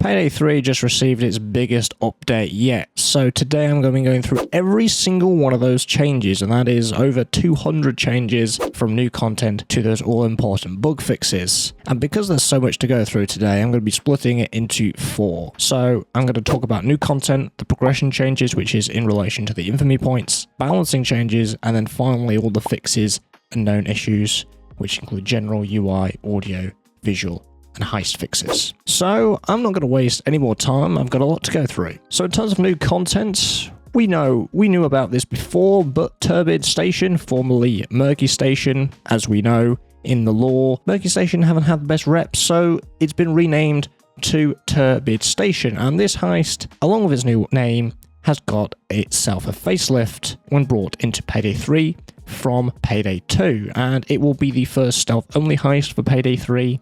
Payday 3 just received its biggest update yet, so today I'm going to be going through every single one of those changes, and that is over 200 changes from new content to those all-important bug fixes. And because there's so much to go through today, I'm going to be splitting it into 4. So I'm going to talk about new content, the progression changes, which is in relation to the infamy points, balancing changes, and then finally all the fixes and known issues, which include general UI, audio, visual, and heist fixes. So I'm not going to waste any more time. I've got a lot to go through. So in terms of new content, we knew about this before, but Turbid Station, formerly Murky Station, as we know in the lore, Murky Station haven't had the best rep, so it's been renamed to Turbid Station, and this heist, along with its new name, has got itself a facelift when brought into Payday 3 from Payday 2, and it will be the first stealth-only heist for Payday 3.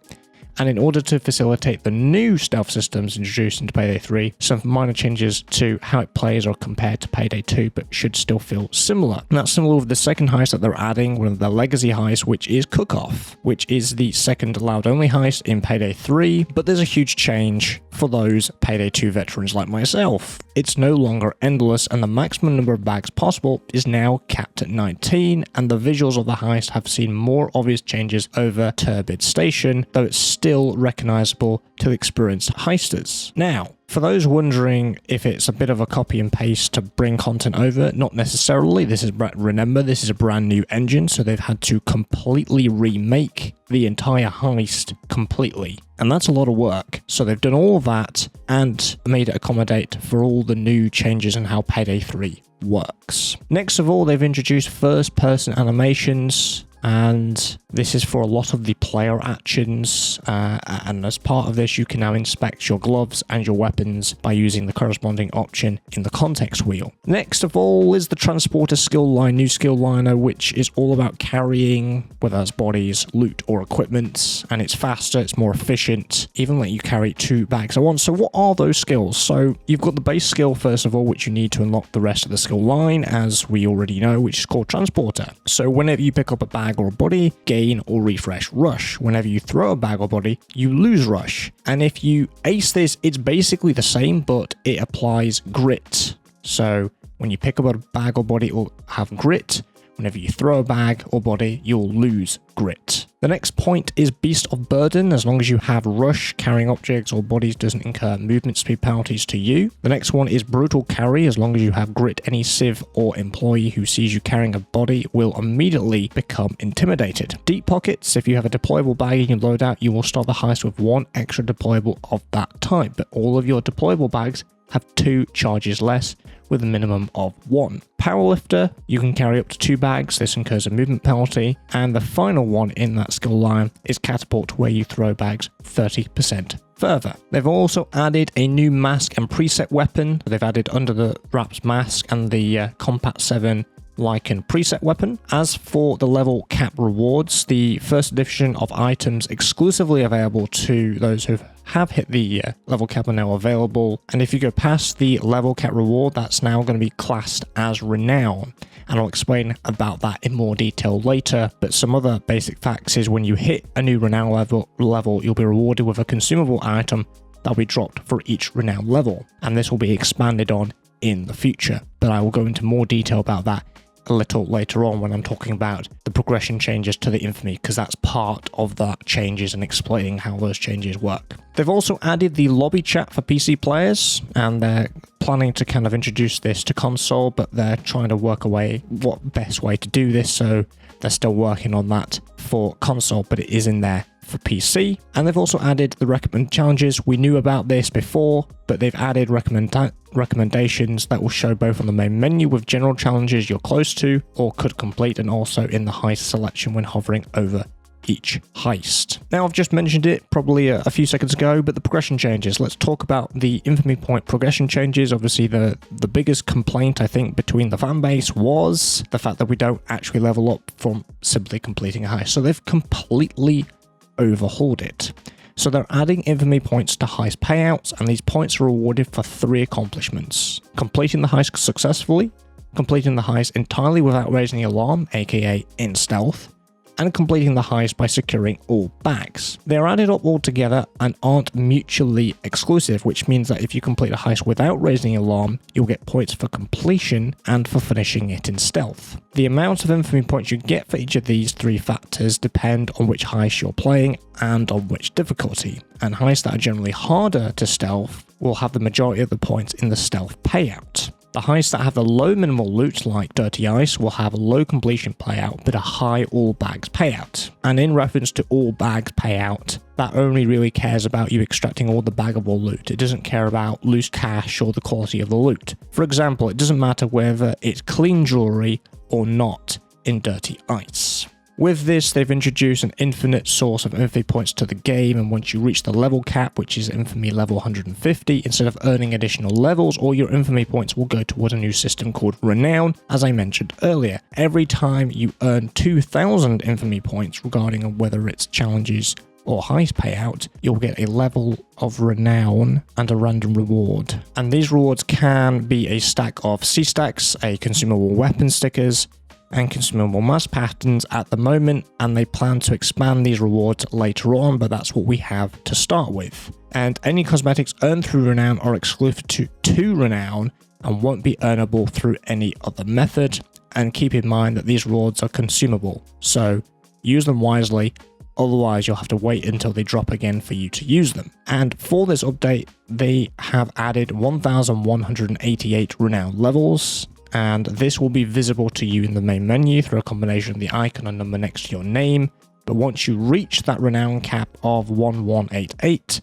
And in order to facilitate the new stealth systems introduced into Payday 3, some minor changes to how it plays are compared to Payday 2, but should still feel similar. And that's similar with the second heist that they're adding, one of the legacy heists, which is Cook-Off, which is the second allowed-only heist in Payday 3, but there's a huge change for those Payday 2 veterans like myself. It's no longer endless, and the maximum number of bags possible is now capped at 19, and the visuals of the heist have seen more obvious changes over Turbid Station, though it's still recognizable to experienced heisters. Now, for those wondering if it's a bit of a copy and paste to bring content over, not necessarily. Remember, this is a brand new engine, so they've had to completely remake the entire heist completely. And that's a lot of work. So they've done all of that and made it accommodate for all the new changes in how Payday 3 works. Next of all, they've introduced first-person animations, and this is for a lot of the player actions, and as part of this you can now inspect your gloves and your weapons by using the corresponding option in the context wheel. Next of all is the transporter skill line, new skill liner, which is all about carrying, whether that's bodies, loot or equipment, and it's faster, it's more efficient, even let you carry 2 bags at once. So what are those skills? So you've got the base skill first of all, which you need to unlock the rest of the skill line, as we already know, which is called transporter. So whenever you pick up a bag or a body, gain or refresh rush. Whenever you throw a bag or body, you lose rush. And if you ace this, it's basically the same, but it applies grit. So when you pick up a bag or body, it will have grit. Whenever you throw a bag or body, you'll lose grit. The next point is Beast of Burden. As long as you have rush, carrying objects or bodies doesn't incur movement speed penalties to you. The next one is Brutal Carry. As long as you have grit, any civ or employee who sees you carrying a body will immediately become intimidated. Deep Pockets. If you have a deployable bag in your loadout, you will start the heist with 1 extra deployable of that type, but all of your deployable bags have 2 charges less, with a minimum of 1. Powerlifter, you can carry up to 2 bags, this incurs a movement penalty, and the final one in that skill line is Catapult, where you throw bags 30% further. They've also added a new mask and preset weapon. They've added Under the Wraps mask and the Combat 7 Lycan preset weapon. As for the level cap rewards, the first edition of items exclusively available to those who have hit the level cap are now available, and if you go past the level cap reward, that's now going to be classed as renown, and I'll explain about that in more detail later. But some other basic facts is when you hit a new renown level, you'll be rewarded with a consumable item that'll be dropped for each renown level, and this will be expanded on in the future, but I will go into more detail about that a little later on when I'm talking about the progression changes to the infamy, because that's part of that changes and explaining how those changes work. They've also added the lobby chat for PC players, and they're planning to kind of introduce this to console, but they're trying to work away what best way to do this, so they're still working on that for console, but it is in there for PC. And they've also added the recommend challenges. We knew about this before, but they've added recommendations that will show both on the main menu with general challenges you're close to or could complete, and also in the heist selection when hovering over each heist. Now, I've just mentioned it probably a few seconds ago, but the progression changes. Let's talk about the infamy point progression changes. Obviously, the biggest complaint, I think, between the fan base was the fact that we don't actually level up from simply completing a heist. So they've completely overhauled it. So they're adding infamy points to heist payouts, and these points are rewarded for 3 accomplishments: completing the heist successfully, completing the heist entirely without raising the alarm, aka in stealth, and completing the heist by securing all bags. They are added up all together and aren't mutually exclusive, which means that if you complete a heist without raising an alarm, you'll get points for completion and for finishing it in stealth. The amount of infamy points you get for each of these three factors depend on which heist you're playing and on which difficulty, and heists that are generally harder to stealth will have the majority of the points in the stealth payout. The heists that have the low minimal loot, like Dirty Ice, will have a low completion payout but a high all bags payout. And in reference to all bags payout, that only really cares about you extracting all the baggable loot. It doesn't care about loose cash or the quality of the loot. For example, it doesn't matter whether it's clean jewelry or not in Dirty Ice. With this, they've introduced an infinite source of infamy points to the game, and once you reach the level cap, which is infamy level 150, instead of earning additional levels, all your infamy points will go towards a new system called Renown, as I mentioned earlier. Every time you earn 2,000 infamy points, regarding whether it's challenges or heist payout, you'll get a level of renown and a random reward. And these rewards can be a stack of C-stacks, a consumable weapon stickers, and consumable mask patterns at the moment, and they plan to expand these rewards later on, but that's what we have to start with. And any cosmetics earned through Renown are exclusive to Renown and won't be earnable through any other method. And keep in mind that these rewards are consumable, so use them wisely, otherwise you'll have to wait until they drop again for you to use them. And for this update, they have added 1,188 Renown levels, and this will be visible to you in the main menu through a combination of the icon and number next to your name. But once you reach that renown cap of 1188,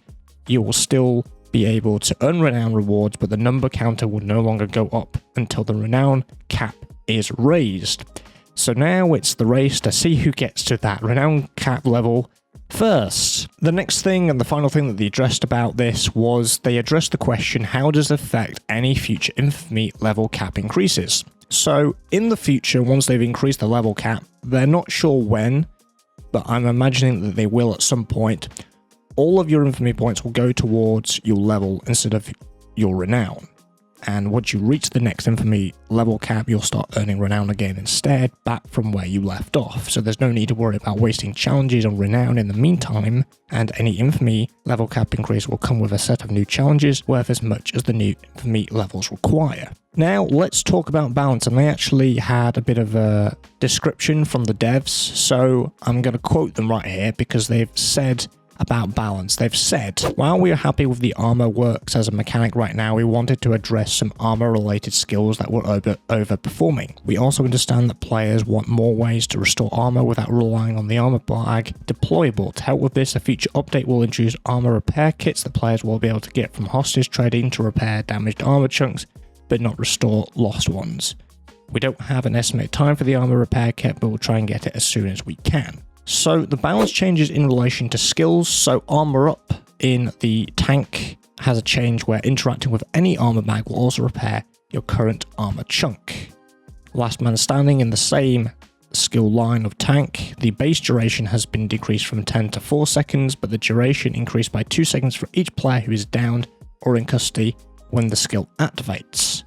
you will still be able to earn renown rewards, but the number counter will no longer go up until the renown cap is raised. So now it's the race to see who gets to that renown cap level first. The next thing and the final thing that they addressed about this was they addressed the question, how does it affect any future infamy level cap increases? So in the future, once they've increased the level cap, they're not sure when, but I'm imagining that they will at some point, all of your infamy points will go towards your level instead of your renown. And once you reach the next infamy level cap, you'll start earning renown again instead, back from where you left off. So there's no need to worry about wasting challenges on renown in the meantime, and any infamy level cap increase will come with a set of new challenges worth as much as the new infamy levels require. Now let's talk about balance, and they actually had a bit of a description from the devs, so I'm going to quote them right here because they've said about balance. They've said, while we are happy with the armor works as a mechanic right now, we wanted to address some armor related skills that were overperforming. We also understand that players want more ways to restore armor without relying on the armor bag deployable. To help with this, a future update will introduce armor repair kits that players will be able to get from hostage trading to repair damaged armor chunks, but not restore lost ones. We don't have an estimated time for the armor repair kit, but we'll try and get it as soon as we can. So the balance changes in relation to skills. So armor up in the tank has a change where interacting with any armor bag will also repair your current armor chunk. Last man standing in the same skill line of tank, the base duration has been decreased from 10 to 4 seconds, but the duration increased by 2 seconds for each player who is downed or in custody when the skill activates.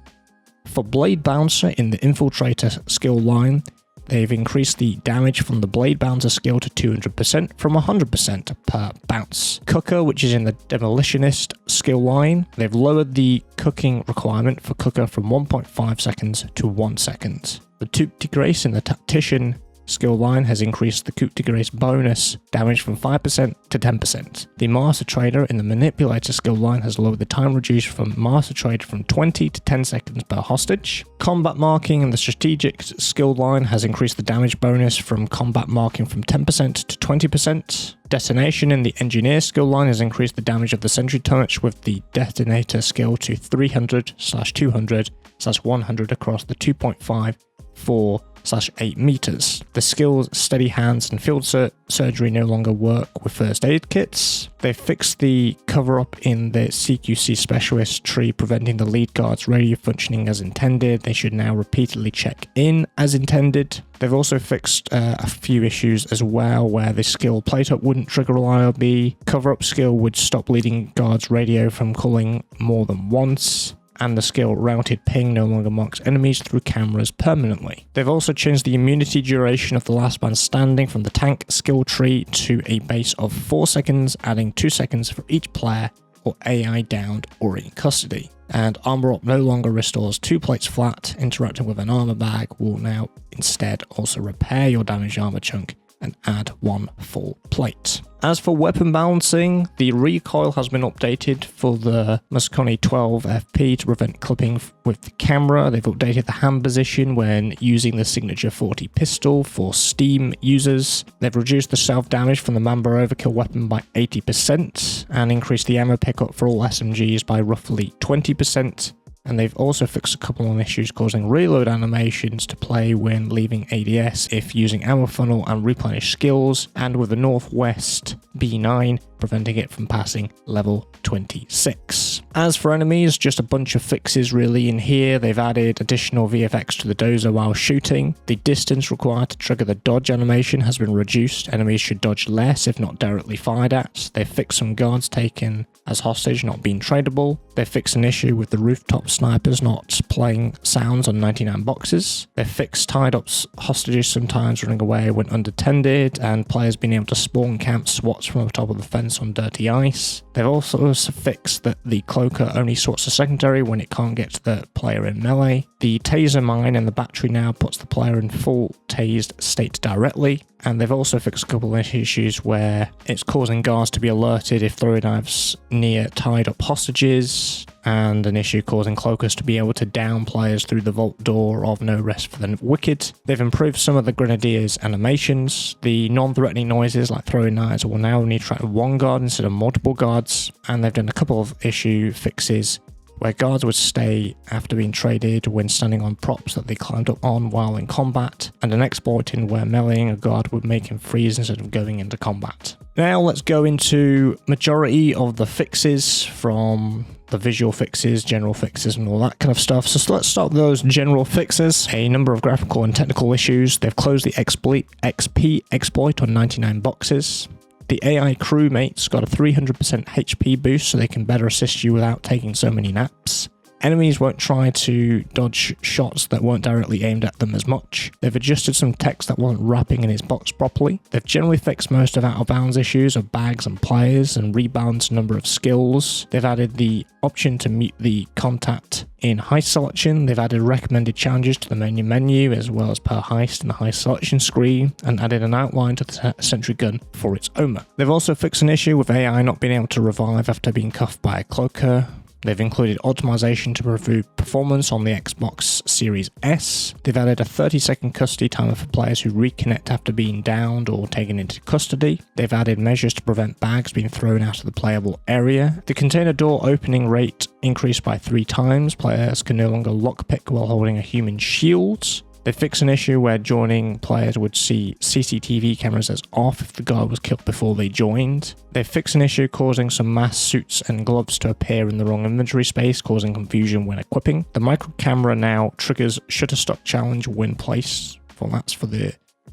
For Blade Bouncer in the Infiltrator skill line, they've increased the damage from the Blade Bouncer skill to 200% from 100% per bounce. Cooker, which is in the Demolitionist skill line, they've lowered the cooking requirement for Cooker from 1.5 seconds to 1 second. The Coup de Grace in the Tactician skill line has increased the Coup de Grace bonus damage from 5% to 10%. The Master Trader in the Manipulator skill line has lowered the time reduced from Master Trader from 20 to 10 seconds per hostage. Combat Marking in the Strategic skill line has increased the damage bonus from Combat Marking from 10% to 20%. Detonation in the Engineer skill line has increased the damage of the Sentry Touch with the Detonator skill to 300/200/100 across the 2.5/4/8 meters. The skills Steady Hands and Field Surgery no longer work with first aid kits. They've fixed the cover up in the CQC Specialist tree, preventing the lead guard's radio functioning as intended. They should now repeatedly check in as intended. They've also fixed a few issues as well, where the skill Plate Up wouldn't trigger reliably. Cover Up skill would stop leading guard's radio from calling more than once. and the skill routed ping no longer marks enemies through cameras permanently. They've also changed the immunity duration of the last man standing from the tank skill tree to a base of 4 seconds, adding 2 seconds for each player or AI downed or in custody. And armor up no longer restores 2 plates flat. Interacting with an armor bag will now instead also repair your damaged armor chunk and add 1 full plate. As for weapon balancing, the recoil has been updated for the Mosconi 12 FP to prevent clipping with the camera. They've updated the hand position when using the Signature 40 pistol for Steam users. They've reduced the self-damage from the Mamba Overkill weapon by 80% and increased the ammo pickup for all SMGs by roughly 20%. And they've also fixed a couple of issues causing reload animations to play when leaving ADS if using ammo funnel and replenish skills, and with the Northwest B9 preventing it from passing level 26. As for enemies, just a bunch of fixes really in here. They've added additional VFX to the dozer while shooting. The distance required to trigger the dodge animation has been reduced. Enemies should dodge less if not directly fired at. They've fixed some guards taken as hostage not being tradable. They've fixed an issue with the rooftop snipers not playing sounds on 99 boxes. They've fixed tied up hostages sometimes running away when unattended, and players being able to spawn camp SWATs from the top of the fence on dirty ice. They've also fixed that the cloaker only sorts a secondary when it can't get to the player in melee. The taser mine and the battery now puts the player in full tased state directly. And they've also fixed a couple of issues where it's causing guards to be alerted if throwing knives near tied up hostages, and an issue causing cloakers to be able to down players through the vault door of No Rest for the Wicked. They've improved some of the Grenadiers' animations. The non-threatening noises like throwing knives will now only track one guard instead of multiple guards, and they've done a couple of issue fixes where guards would stay after being traded when standing on props that they climbed up on while in combat, and an exploit in where meleeing a guard would make him freeze instead of going into combat. Now let's go into majority of the fixes from the visual fixes, general fixes and all that kind of stuff. So let's start with those general fixes. A number of graphical and technical issues. They've closed the XP exploit on 99 boxes. The AI crewmates got a 300% HP boost so they can better assist you without taking so many naps. Enemies won't try to dodge shots that weren't directly aimed at them as much. They've adjusted some text that wasn't wrapping in its box properly. They've generally fixed most of out of bounds issues of bags and players and rebalanced a number of skills. They've added the option to mute the contact in heist selection. They've added recommended challenges to the menu as well as per heist in the heist selection screen, and added an outline to the sentry gun for its owner. They've also fixed an issue with AI not being able to revive after being cuffed by a cloaker. They've included optimization to improve performance on the Xbox Series S. They've added a 30-second custody timer for players who reconnect after being downed or taken into custody. They've added measures to prevent bags being thrown out of the playable area. The container door opening rate increased by 3 times. Players can no longer lockpick while holding a human shield. They fixed an issue where joining players would see CCTV cameras as off if the guard was killed before they joined. They fixed an issue causing some mask suits and gloves to appear in the wrong inventory space, causing confusion when equipping. The micro camera now triggers Shutterstock challenge when placed. Well, that's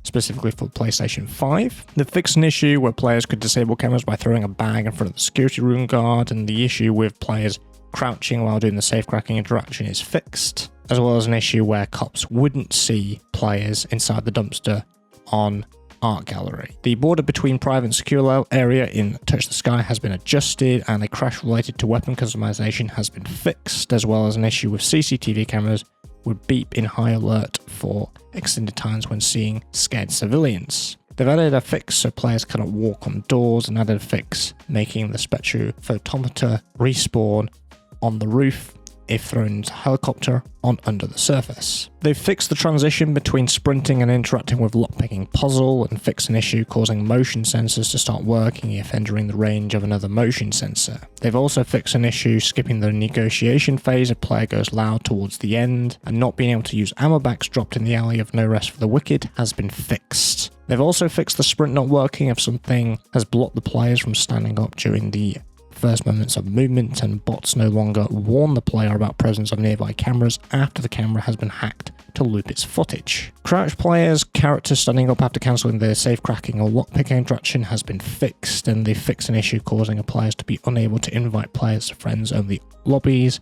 specifically for PlayStation 5. They fixed an issue where players could disable cameras by throwing a bag in front of the security room guard, and the issue with players crouching while doing the safecracking interaction is fixed, as well as an issue where cops wouldn't see players inside the dumpster on Art Gallery. The border between private and secure area in Touch the Sky has been adjusted, and a crash related to weapon customization has been fixed, as well as an issue with CCTV cameras would beep in high alert for extended times when seeing scared civilians. They've added a fix so players cannot walk on doors, and added a fix making the spectrophotometer respawn on the roof if thrown into a helicopter on under the surface. They've fixed the transition between sprinting and interacting with lockpicking puzzle, and fixed an issue causing motion sensors to start working if entering the range of another motion sensor. They've also fixed an issue skipping the negotiation phase if player goes loud towards the end, and not being able to use ammo bags dropped in the alley of No Rest for the Wicked has been fixed. They've also fixed the sprint not working if something has blocked the players from standing up during the first moments of movement, and bots no longer warn the player about presence of nearby cameras after the camera has been hacked to loop its footage. Crouch players' characters standing up after cancelling their safe cracking or lockpicking interaction has been fixed, and they fixed an issue causing players to be unable to invite players to friends only lobbies,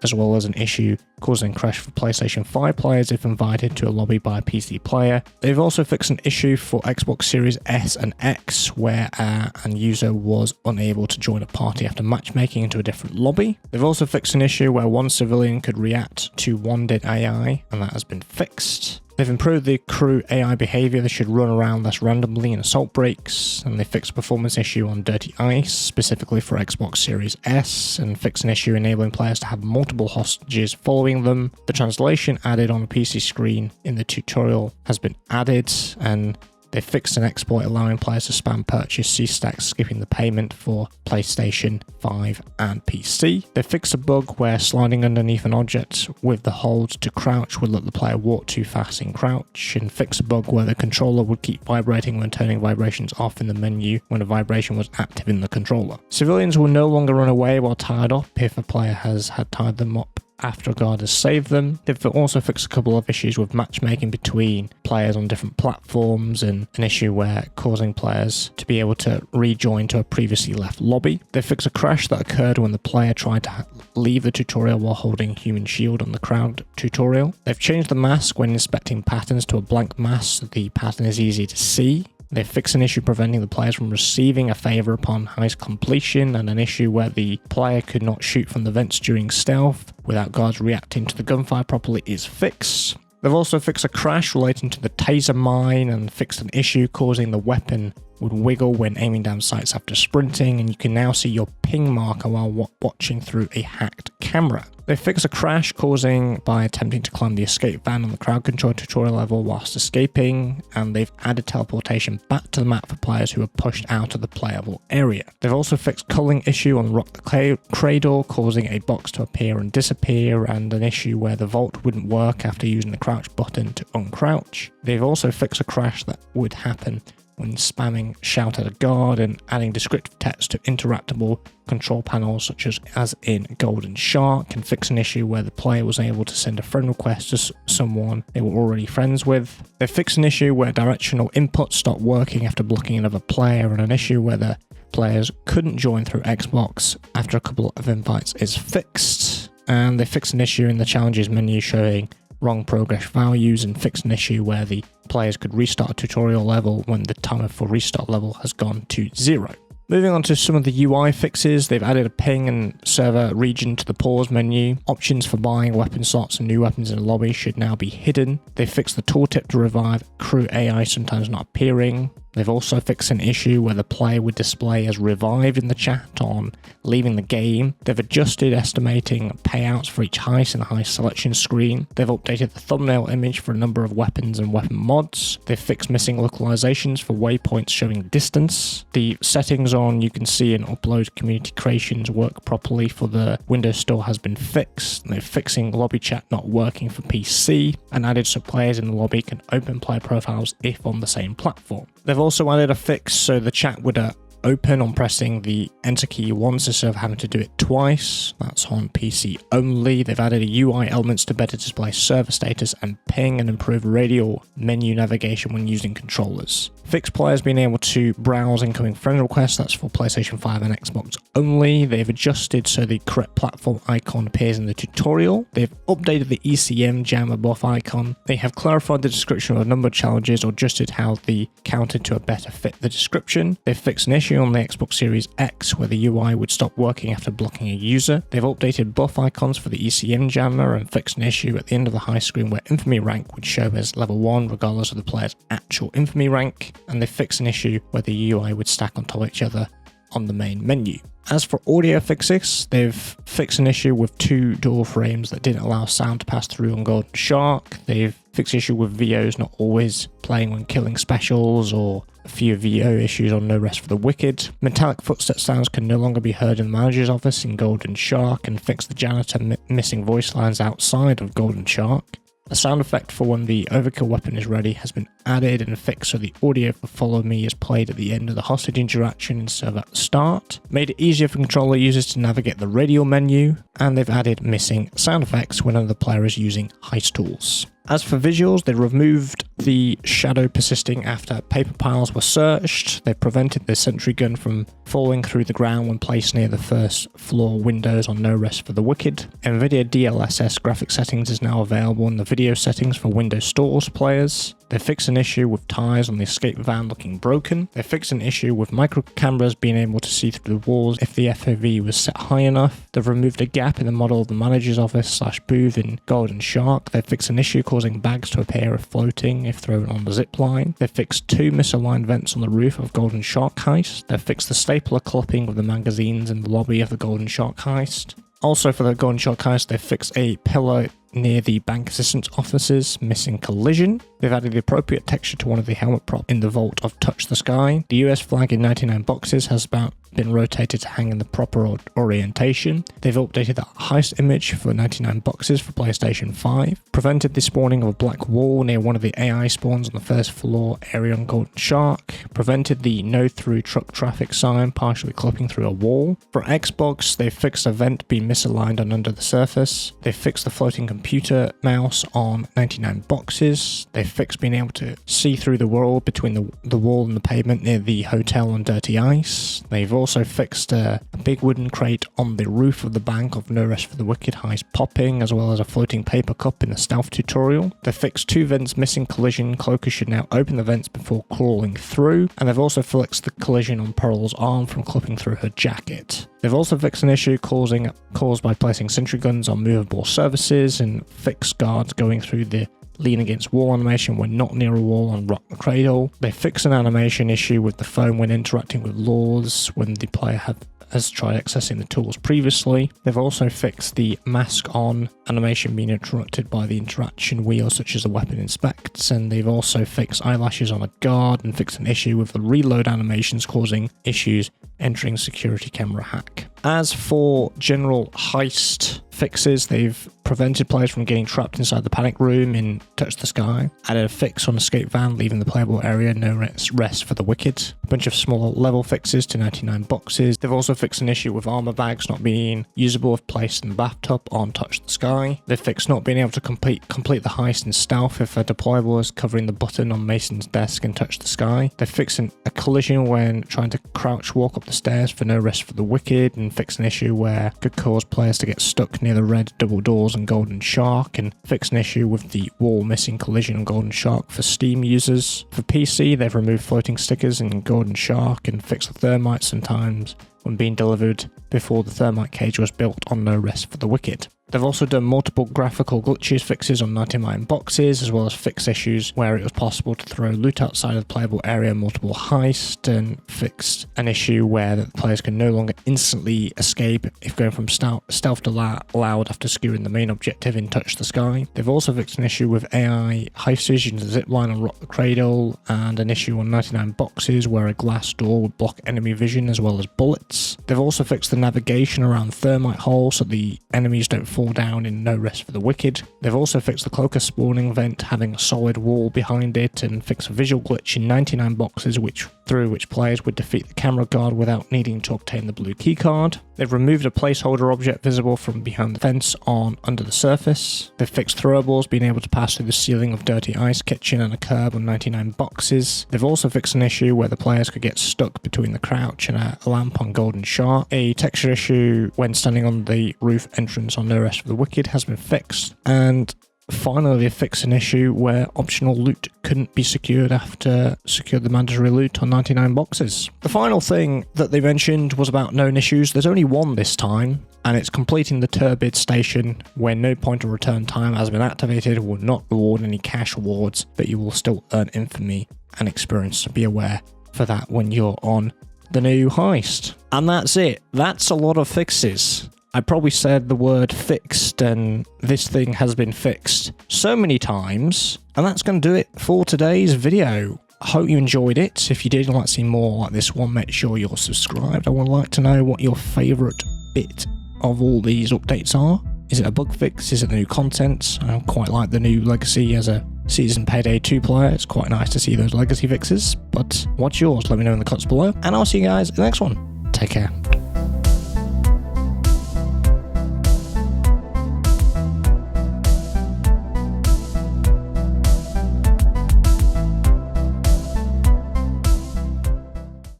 as well as an issue causing crash for PlayStation 5 players if invited to a lobby by a PC player. They've also fixed an issue for Xbox Series S and X where an user was unable to join a party after matchmaking into a different lobby. They've also fixed an issue where one civilian could react to one dead AI, and that has been fixed. They've improved the crew AI behavior. They should run around less randomly in assault breaks, and they fixed a performance issue on Dirty Ice, specifically for Xbox Series S, and fixed an issue enabling players to have multiple hostages following them. The translation added on a PC screen in the tutorial has been added, and they fixed an exploit allowing players to spam purchase C-stacks, skipping the payment for PlayStation 5 and PC. They fixed a bug where sliding underneath an object with the hold to crouch would let the player walk too fast in crouch, and fixed a bug where the controller would keep vibrating when turning vibrations off in the menu when a vibration was active in the controller. Civilians will no longer run away while tied up if a player has had tied them up after a guard has saved them. They've also fixed a couple of issues with matchmaking between players on different platforms, and an issue where causing players to be able to rejoin to a previously left lobby. They fixed a crash that occurred when the player tried to leave the tutorial while holding human shield on the crowd tutorial. They've changed the mask when inspecting patterns to a blank mask so the pattern is easy to see. They fixed an issue preventing the players from receiving a favor upon heist completion, and an issue where the player could not shoot from the vents during stealth without guards reacting to the gunfire properly is fixed. They've also fixed a crash relating to the taser mine, and fixed an issue causing the weapon would wiggle when aiming down sights after sprinting, and you can now see your ping marker while watching through a hacked camera. They fixed a crash causing by attempting to climb the escape van on the crowd control tutorial level whilst escaping, and they've added teleportation back to the map for players who are pushed out of the playable area. They've also fixed culling issue on Rock the Cradle, causing a box to appear and disappear, and an issue where the vault wouldn't work after using the crouch button to uncrouch. They've also fixed a crash that would happen when spamming shout at a guard, and adding descriptive text to interactable control panels such as in Golden Shark, and fix an issue where the player was able to send a friend request to someone they were already friends with. They fixed an issue where directional input stopped working after blocking another player, and an issue where the players couldn't join through Xbox after a couple of invites is fixed. And they fixed an issue in the challenges menu showing wrong progress values, and fixed an issue where the players could restart a tutorial level when the timer for restart level has gone to 0. Moving on to some of the UI fixes, they've added a ping and server region to the pause menu. Options for buying weapon slots and new weapons in the lobby should now be hidden. They've fixed the tooltip to revive crew AI sometimes not appearing. They've also fixed an issue where the player would display as revived in the chat on leaving the game. They've adjusted estimating payouts for each heist in the heist selection screen. They've updated the thumbnail image for a number of weapons and weapon mods. They've fixed missing localizations for waypoints showing distance. The settings on you can see and upload community creations work properly for the Windows Store has been fixed. They're fixing lobby chat not working for PC, and added so players in the lobby can open player profiles if on the same platform. They've also added a fix so the chat would open on pressing the enter key once instead of having to do it twice. That's on PC only. They've added a UI elements to better display server status and ping, and improve radial menu navigation when using controllers. Fixed players being able to browse incoming friend requests, that's for PlayStation 5 and Xbox only. They've adjusted so the correct platform icon appears in the tutorial. They've updated the ECM jammer buff icon. They have clarified the description of a number of challenges or adjusted how the counted to a better fit the description. They've fixed an issue on the Xbox Series X where the UI would stop working after blocking a user. They've updated buff icons for the ECM jammer, and fixed an issue at the end of the high screen where infamy rank would show as level 1 regardless of the player's actual infamy rank. And they fixed an issue where the UI would stack on top of each other on the main menu. As for audio fixes, they've fixed an issue with 2 door frames that didn't allow sound to pass through on Golden Shark. They've fixed issue with VOs not always playing when killing specials, or a few VO issues on No Rest for the Wicked. Metallic footstep sounds can no longer be heard in the manager's office in Golden Shark, and fixed the janitor missing voice lines outside of Golden Shark. A sound effect for when the overkill weapon is ready has been added and fixed so the audio for Follow Me is played at the end of the hostage interaction instead of at the start. Made it easier for controller users to navigate the radial menu, and they've added missing sound effects whenever the player is using heist tools. As for visuals, they removed the shadow persisting after paper piles were searched. They prevented the sentry gun from falling through the ground when placed near the first floor windows on No Rest for the Wicked. NVIDIA DLSS graphic settings is now available in the video settings for Windows Stores players. They fixed an issue with tires on the escape van looking broken. They fixed an issue with micro cameras being able to see through the walls if the FOV was set high enough. They've removed a gap in the model of the manager's office / booth in Golden Shark. They fixed an issue causing bags to appear if floating if thrown on the zip line. They fixed 2 misaligned vents on the roof of Golden Shark Heist. They fixed the stapler clipping of the magazines in the lobby of the Golden Shark Heist. Also for the Golden Shark Heist, they fixed a pillar near the bank assistant's offices, missing collision. They've added the appropriate texture to one of the helmet props in the vault of Touch the Sky. The US flag in 99 boxes has been rotated to hang in the proper orientation. They've updated the heist image for 99 boxes for PlayStation 5. Prevented the spawning of a black wall near one of the AI spawns on the first floor area on Golden Shark. Prevented the no through truck traffic sign partially clipping through a wall. For Xbox, they fixed a vent being misaligned on under the surface. They fixed the floating computer mouse on 99 boxes. They fixed being able to see through the world between the wall and the pavement near the hotel on Dirty Ice. They've also fixed a big wooden crate on the roof of the bank of No Rest for the Wicked Heist popping, as well as a floating paper cup in the stealth tutorial. They fixed 2 vents missing collision. Cloaker should now open the vents before crawling through. And they've also fixed the collision on Pearl's arm from clipping through her jacket. They've also fixed an issue caused by placing sentry guns on movable surfaces and fixed guards going through the lean against wall animation when not near a wall on Rock the Cradle. They fix an animation issue with the phone when interacting with lords when the player has tried accessing the tools previously. They've also fixed the mask on animation being interrupted by the interaction wheel such as the weapon inspects, and they've also fixed eyelashes on a guard and fixed an issue with the reload animations causing issues entering security camera hack. As for general heist fixes, they've prevented players from getting trapped inside the panic room in Touch the Sky, added a fix on escape van leaving the playable area, No Rest for the Wicked, a bunch of small level fixes to 99 boxes. They've also fixed an issue with armor bags not being usable if placed in the bathtub on Touch the Sky. They've fixed not being able to complete the heist in stealth if a deployable is covering the button on Mason's desk in Touch the Sky. They've fixed a collision when trying to crouch walk up the stairs for No Rest for the Wicked, and fixed an issue where could cause players to get stuck near the red double doors on Golden Shark, and fixed an issue with the wall missing collision on Golden Shark for Steam users. For PC, they've removed floating stickers in Golden Shark and fixed the thermite sometimes when being delivered before the thermite cage was built on No Rest for the Wicked. They've also done multiple graphical glitches fixes on 99 boxes, as well as fixed issues where it was possible to throw loot outside of the playable area multiple heist, and fixed an issue where the players can no longer instantly escape if going from stealth to loud after skewing the main objective in Touch the Sky. They've also fixed an issue with AI heisters using the zipline on Rock the Cradle, and an issue on 99 boxes where a glass door would block enemy vision as well as bullets. They've also fixed the navigation around thermite holes so the enemies don't fall down in No Rest for the Wicked. They've also fixed the cloaker spawning vent having a solid wall behind it, and fixed a visual glitch in 99 boxes through which players would defeat the camera guard without needing to obtain the blue keycard. They've removed a placeholder object visible from behind the fence under the surface. They've fixed throwables being able to pass through the ceiling of Dirty Ice Kitchen and a curb on 99 boxes. They've also fixed an issue where the players could get stuck between the crouch and a lamp on Golden Shark. A texture issue when standing on the roof entrance on No Rest for the Wicked has been fixed. And finally, they fixed an issue where optional loot couldn't be secured after secured the mandatory loot on 99 boxes. The final thing that they mentioned was about known issues. There's only one this time, and it's completing the turbid station where no point of return time has been activated will not reward any cash rewards, but you will still earn infamy and experience. So be aware for that when you're on the new heist. And that's it. That's a lot of fixes. I probably said the word fixed, and this thing has been fixed so many times. And that's going to do it for today's video. I hope you enjoyed it. If you did like to see more like this one, make sure you're subscribed. I would like to know what your favourite bit of all these updates are. Is it a bug fix? Is it new content? I quite like the new legacy as a season Payday 2 player. It's quite nice to see those legacy fixes. But what's yours? Let me know in the comments below. And I'll see you guys in the next one. Take care.